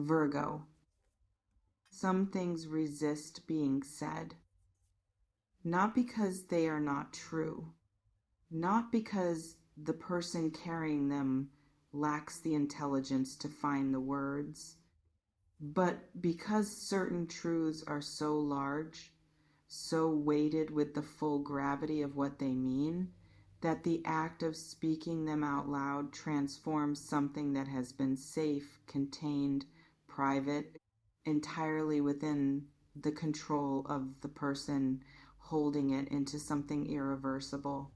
Virgo. Some things resist being said, not because they are not true, not because the person carrying them lacks the intelligence to find the words, but because certain truths are so large, so weighted with the full gravity of what they mean, that the act of speaking them out loud transforms something that has been safe, contained, private, entirely within the control of the person holding it into something irreversible.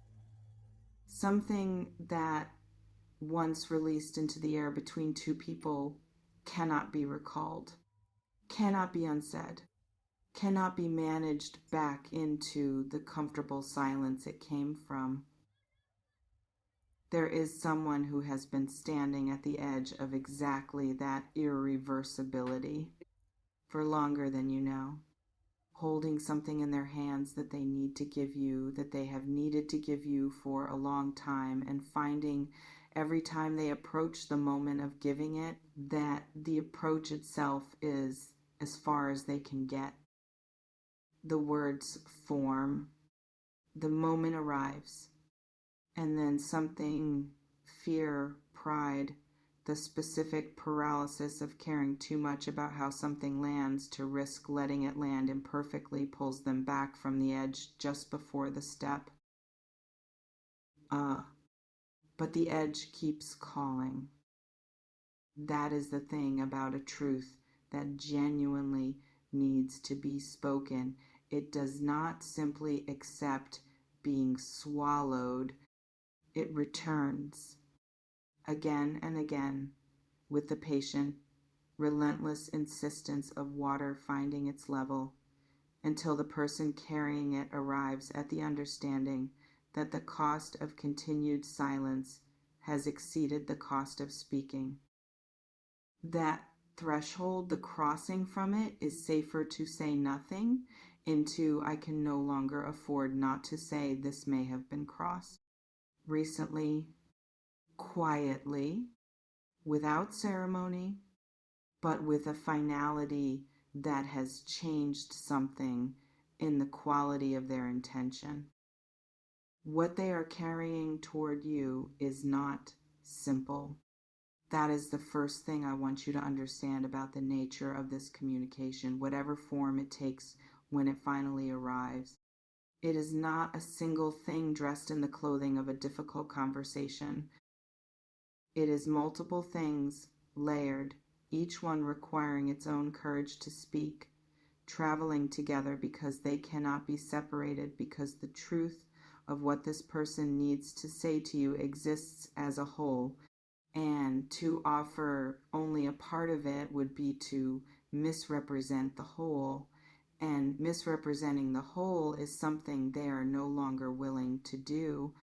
Something that once released into the air between two people cannot be recalled, cannot be unsaid, cannot be managed back into the comfortable silence it came from. There is someone who has been standing at the edge of exactly that irreversibility for longer than you know, holding something in their hands that they need to give you, that they have needed to give you for a long time, and finding every time they approach the moment of giving it that the approach itself is as far as they can get. The words form, the moment arrives, and then something, fear, pride, the specific paralysis of caring too much about how something lands to risk letting it land imperfectly pulls them back from the edge just before the step. But the edge keeps calling. That is the thing about a truth that genuinely needs to be spoken. It does not simply accept being swallowed. It returns again and again with the patient, relentless insistence of water finding its level until the person carrying it arrives at the understanding that the cost of continued silence has exceeded the cost of speaking. That threshold, the crossing from it, is safer to say nothing into I can no longer afford not to say this may have been crossed. Recently, quietly, without ceremony, but with a finality that has changed something in the quality of their intention. What they are carrying toward you is not simple. That is the first thing I want you to understand about the nature of this communication, whatever form it takes when it finally arrives. It is not a single thing dressed in the clothing of a difficult conversation. It is multiple things layered, each one requiring its own courage to speak, traveling together because they cannot be separated, because the truth of what this person needs to say to you exists as a whole, and to offer only a part of it would be to misrepresent the whole, and misrepresenting the whole is something they are no longer willing to do.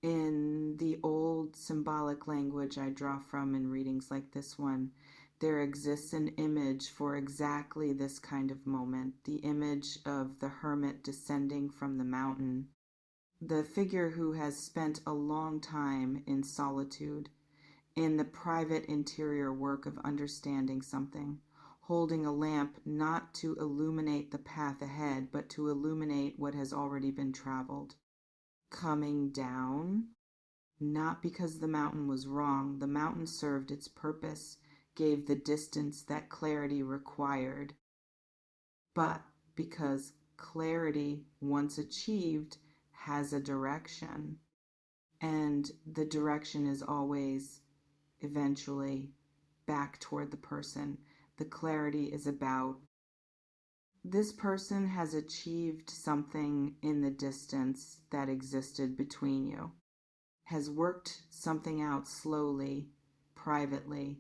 In the old symbolic language I draw from in readings like this one, there exists an image for exactly this kind of moment, the image of the hermit descending from the mountain, the figure who has spent a long time in solitude, in the private interior work of understanding something, holding a lamp not to illuminate the path ahead, but to illuminate what has already been traveled. Coming down, not because the mountain was wrong. The mountain served its purpose, gave the distance that clarity required, but because clarity, once achieved, has a direction, and the direction is always eventually back toward the person. The clarity is about this person has achieved something in the distance that existed between you, has worked something out slowly, privately,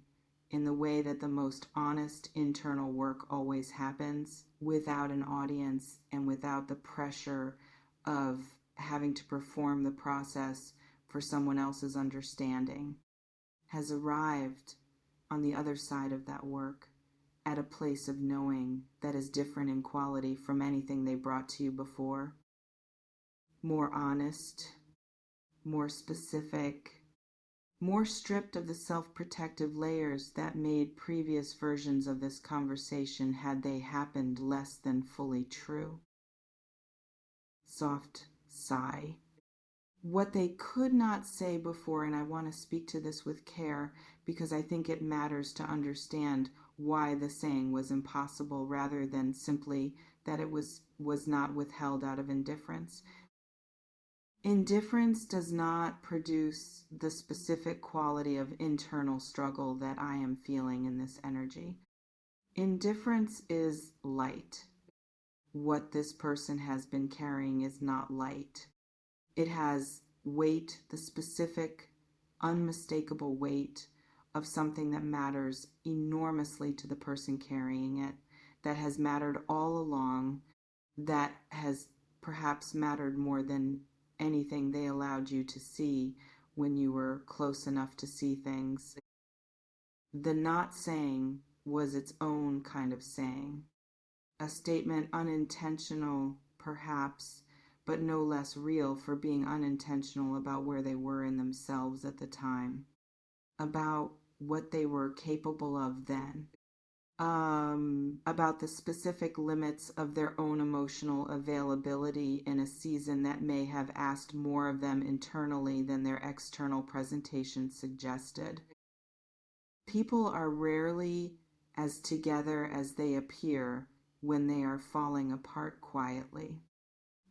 in the way that the most honest internal work always happens, without an audience and without the pressure of having to perform the process for someone else's understanding, has arrived on the other side of that work at a place of knowing that is different in quality from anything they brought to you before. More honest, more specific, more stripped of the self-protective layers that made previous versions of this conversation, had they happened, less than fully true. Soft sigh. What they could not say before, and I want to speak to this with care because I think it matters to understand why the saying was impossible rather than simply that it was not withheld out of indifference. Indifference does not produce the specific quality of internal struggle that I am feeling in this energy. Indifference is light. What this person has been carrying is not light. It has weight, the specific, unmistakable weight of something that matters enormously to the person carrying it, that has mattered all along, that has perhaps mattered more than anything they allowed you to see when you were close enough to see things. The not saying was its own kind of saying, a statement unintentional, perhaps, but no less real for being unintentional about where they were in themselves at the time, about what they were capable of then, about the specific limits of their own emotional availability in a season that may have asked more of them internally than their external presentation suggested. People are rarely as together as they appear when they are falling apart quietly.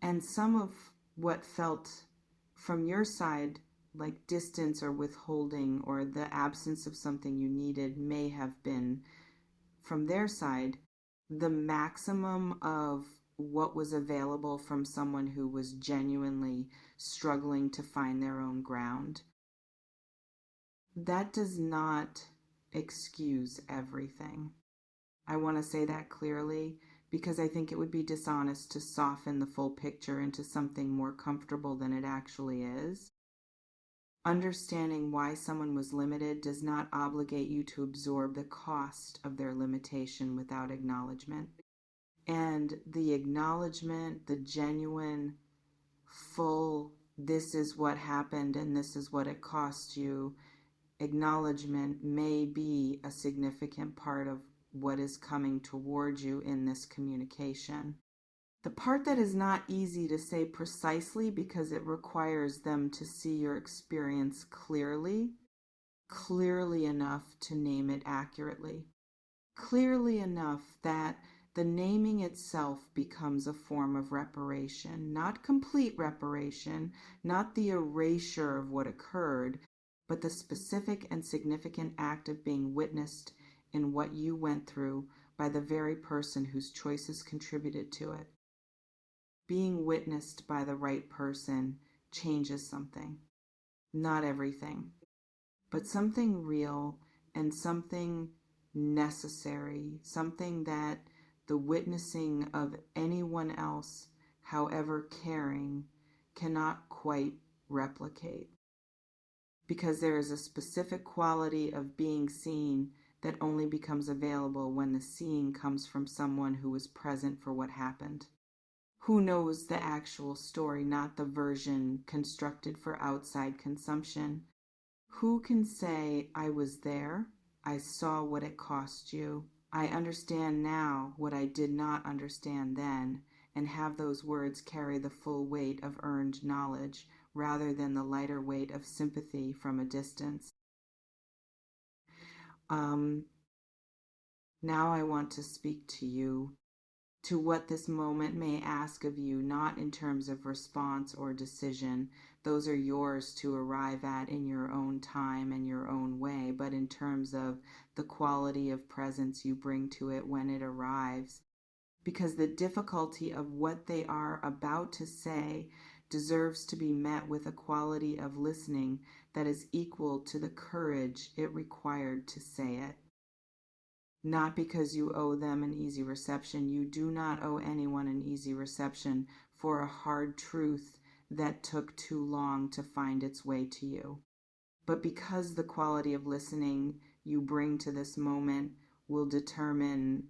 And some of what felt from your side like distance or withholding or the absence of something you needed may have been, from their side, the maximum of what was available from someone who was genuinely struggling to find their own ground. That does not excuse everything. I want to say that clearly because I think it would be dishonest to soften the full picture into something more comfortable than it actually is. Understanding why someone was limited does not obligate you to absorb the cost of their limitation without acknowledgement. And the acknowledgement, the genuine, full, this is what happened and this is what it cost you, acknowledgement may be a significant part of what is coming toward you in this communication. The part that is not easy to say precisely because it requires them to see your experience clearly enough to name it accurately, clearly enough that the naming itself becomes a form of reparation, not complete reparation, not the erasure of what occurred, but the specific and significant act of being witnessed in what you went through by the very person whose choices contributed to it. Being witnessed by the right person changes something. Not everything, but something real and something necessary, something that the witnessing of anyone else, however caring, cannot quite replicate. Because there is a specific quality of being seen that only becomes available when the seeing comes from someone who was present for what happened, who knows the actual story, not the version constructed for outside consumption, who can say, I was there, I saw what it cost you, I understand now what I did not understand then, and have those words carry the full weight of earned knowledge rather than the lighter weight of sympathy from a distance. Now I want to speak to you, to what this moment may ask of you, not in terms of response or decision. Those are yours to arrive at in your own time and your own way, but in terms of the quality of presence you bring to it when it arrives. Because the difficulty of what they are about to say deserves to be met with a quality of listening that is equal to the courage it required to say it. Not because you owe them an easy reception. You do not owe anyone an easy reception for a hard truth that took too long to find its way to you. But because the quality of listening you bring to this moment will determine,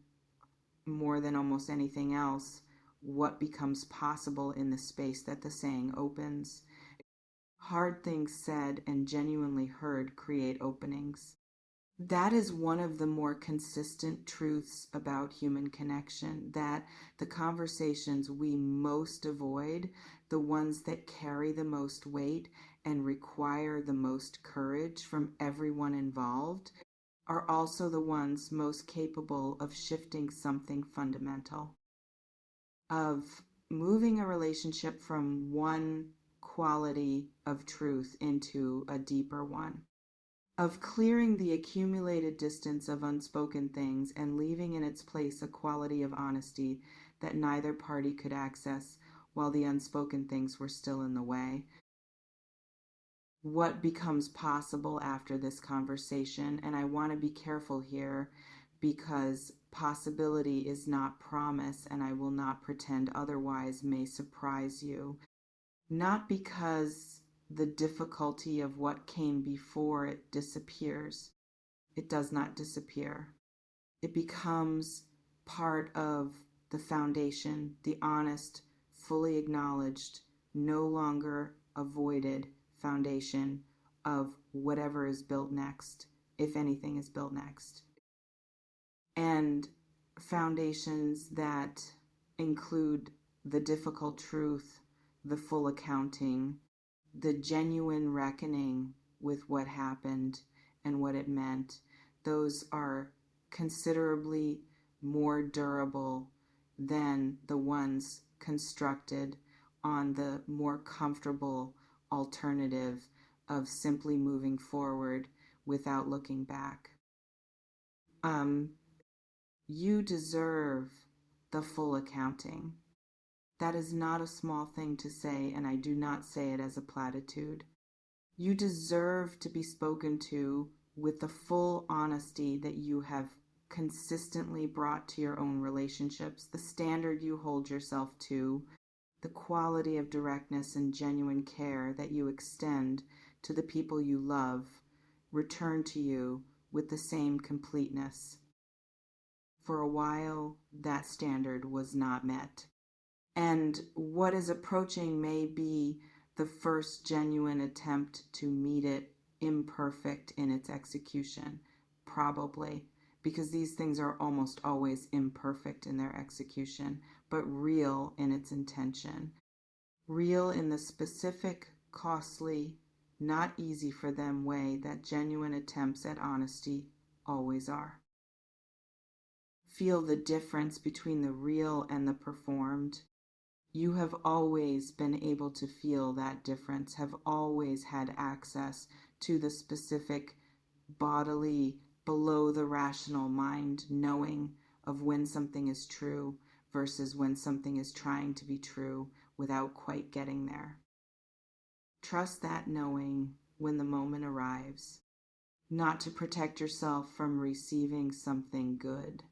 more than almost anything else, what becomes possible in the space that the saying opens. Hard things said and genuinely heard create openings. That is one of the more consistent truths about human connection, that the conversations we most avoid, the ones that carry the most weight and require the most courage from everyone involved, are also the ones most capable of shifting something fundamental, of moving a relationship from one quality of truth into a deeper one, of clearing the accumulated distance of unspoken things and leaving in its place a quality of honesty that neither party could access while the unspoken things were still in the way. What becomes possible after this conversation, and I want to be careful here because possibility is not promise, and I will not pretend otherwise, may surprise you. Not because the difficulty of what came before it disappears. It does not disappear. It becomes part of the foundation, the honest, fully acknowledged, no longer avoided foundation of whatever is built next, if anything is built next. And foundations that include the difficult truth, the full accounting, the genuine reckoning with what happened and what it meant. Those are considerably more durable than the ones constructed on the more comfortable alternative of simply moving forward without looking back. You deserve the full accounting. That is not a small thing to say, and I do not say it as a platitude. You deserve to be spoken to with the full honesty that you have consistently brought to your own relationships, the standard you hold yourself to, the quality of directness and genuine care that you extend to the people you love, return to you with the same completeness. For a while, that standard was not met. And what is approaching may be the first genuine attempt to meet it, imperfect in its execution, probably, because these things are almost always imperfect in their execution, but real in its intention, real in the specific, costly, not easy for them way that genuine attempts at honesty always are. Feel the difference between the real and the performed. You have always been able to feel that difference, have always had access to the specific bodily, below the rational mind knowing of when something is true versus when something is trying to be true without quite getting there. Trust that knowing when the moment arrives, not to protect yourself from receiving something good,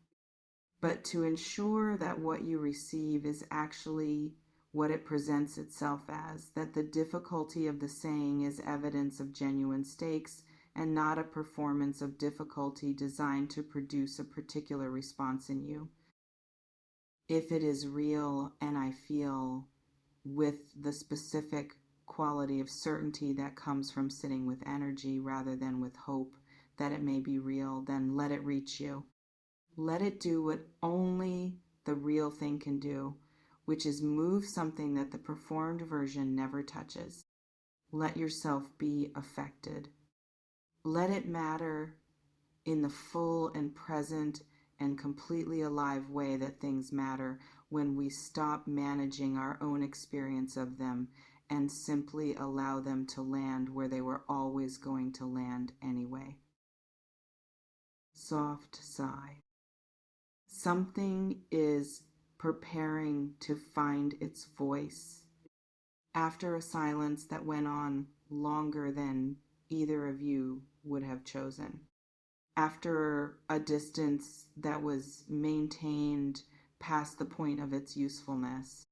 but to ensure that what you receive is actually what it presents itself as, that the difficulty of the saying is evidence of genuine stakes and not a performance of difficulty designed to produce a particular response in you. If it is real and I feel with the specific quality of certainty that comes from sitting with energy rather than with hope that it may be real, then let it reach you. Let it do what only the real thing can do, which is move something that the performed version never touches. Let yourself be affected. Let it matter in the full and present and completely alive way that things matter when we stop managing our own experience of them and simply allow them to land where they were always going to land anyway. Soft sigh. Something is preparing to find its voice after a silence that went on longer than either of you would have chosen, after a distance that was maintained past the point of its usefulness,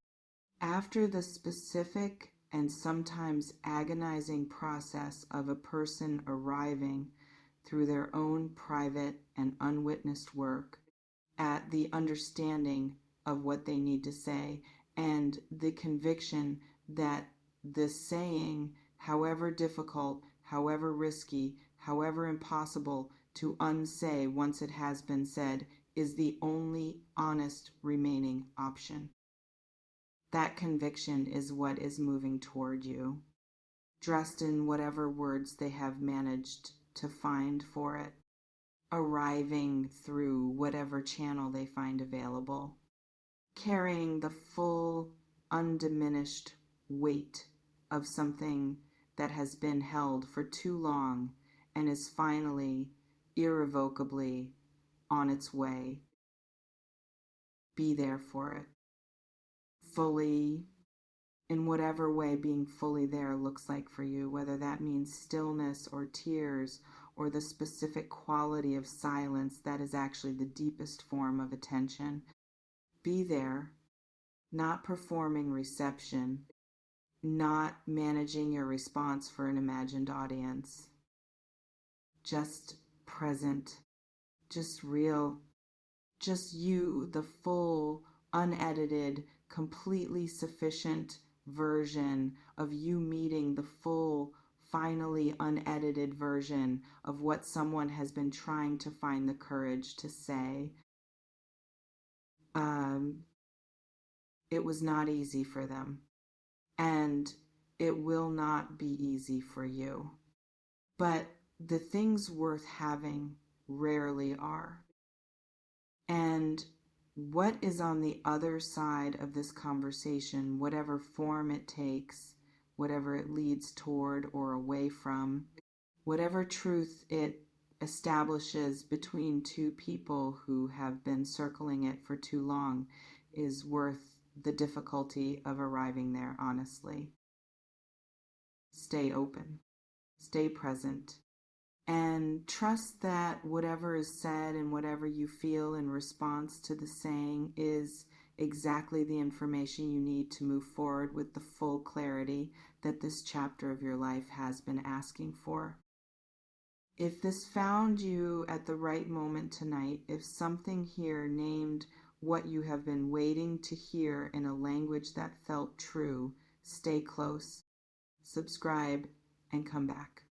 after the specific and sometimes agonizing process of a person arriving through their own private and unwitnessed work at the understanding of what they need to say and the conviction that the saying however difficult, however risky, however impossible to unsay once it has been said, is the only honest remaining option. That conviction is what is moving toward you, dressed in whatever words they have managed to find for it, arriving through whatever channel they find available, carrying the full, undiminished weight of something that has been held for too long and is finally, irrevocably on its way. Be there for it. Fully, in whatever way being fully there looks like for you, whether that means stillness or tears or the specific quality of silence that is actually the deepest form of attention. Be there, not performing reception, not managing your response for an imagined audience. Just present, just real, just you, the full, unedited, completely sufficient version of you meeting the full, finally unedited version of what someone has been trying to find the courage to say. It was not easy for them, and it will not be easy for you. But the things worth having rarely are. And what is on the other side of this conversation, whatever form it takes, whatever it leads toward or away from, whatever truth it establishes between two people who have been circling it for too long, is worth the difficulty of arriving there, honestly. Stay open, stay present, and trust that whatever is said and whatever you feel in response to the saying is exactly the information you need to move forward with the full clarity that this chapter of your life has been asking for. If this found you at the right moment tonight, if something here named what you have been waiting to hear in a language that felt true, stay close, subscribe, and come back.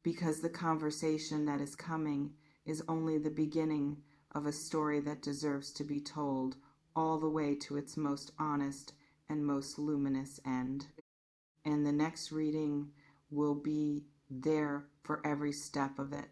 Because the conversation that is coming is only the beginning of a story that deserves to be told all the way to its most honest and most luminous end. And the next reading will be there for every step of it.